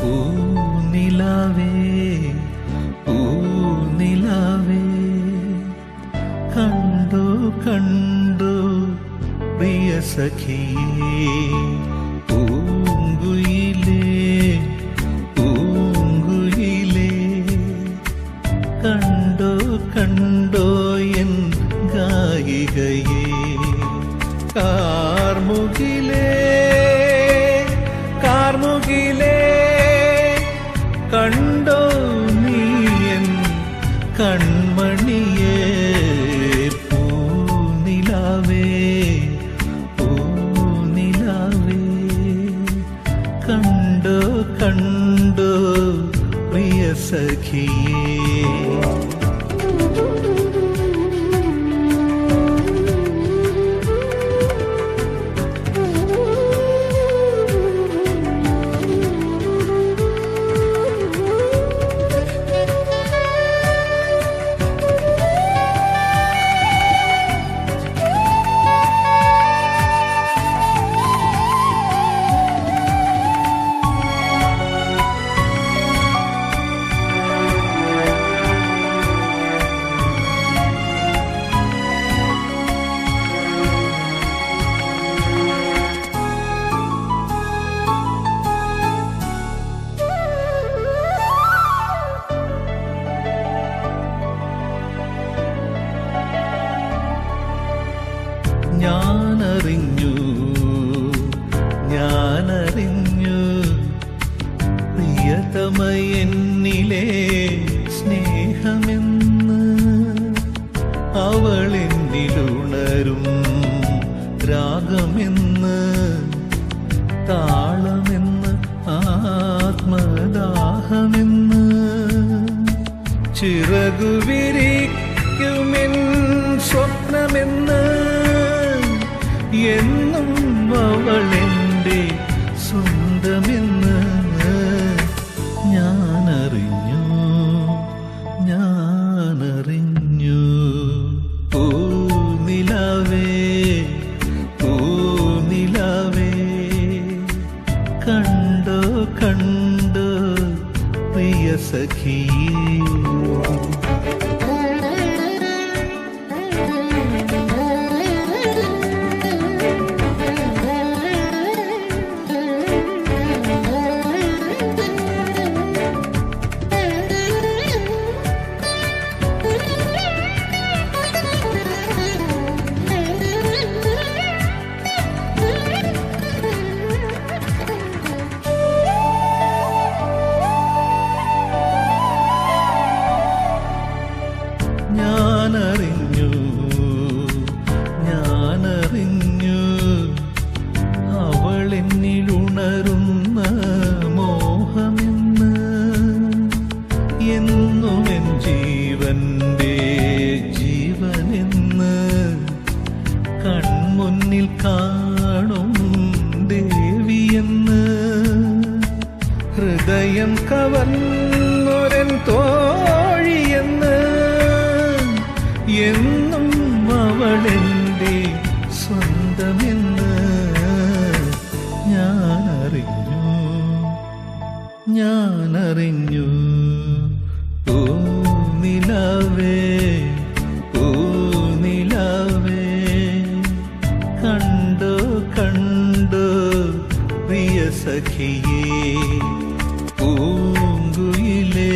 പൂനിലാവേ പൂനിലാവേ കണ്ടോ കണ്ടോ പ്രിയ സഖിയേ പൂങ്കുയിലേ പൂങ്കുയിലേ കണ്ടോ കണ്ടോ എൻ ഗായികയേ കാർമുകിലേ കാർമുകിലേ കണ്ടോ നീ എൻ കൺമണിയേ പൂനിലാവേ പൂനിലാവേ കണ്ടോ കണ്ടോ പ്രിയ സഖിയേ ഞാനറിഞ്ഞു ഞാനറിഞ്ഞു പ്രിയതമയെന്നിലെ സ്നേഹമെന്ന് അവളെന്നിലുണരും രാഗമെന്ന് താളമെന്ന് ആത്മദാഹമെന്ന് ചിറകുവിരിക്കുമെൻ സ്വപ്നമെന്ന് എന്നും അവളെൻ്റെ സ്വന്തമെന്ന് ഞാനറിഞ്ഞു ഞാനറിഞ്ഞു പൂനിലാവേ പൂനിലാവേ കണ്ടോ കണ്ടോ പ്രിയ സഖിയേ ഞാനറിഞ്ഞു ഞാനറിഞ്ഞു അവളെന്നിലുണരുന്ന മോഹമെന്ന് എന്നും എൻ ജീവന്റെ ജീവനെന്ന് കൺമുന്നിൽ കാണും ദേവിയെന്ന് ഹൃദയം കവർന്നൊരൻ തോഴിയെന്ന് എന്നും അവളെൻ്റെ സ്വന്തമെന്ന് ഞാനറിഞ്ഞു ഞാനറിഞ്ഞു പൂനിലാവേ പൂനിലാവേ കണ്ടോ കണ്ടോ പ്രിയ സഖിയേ പൂങ്കുയിലേ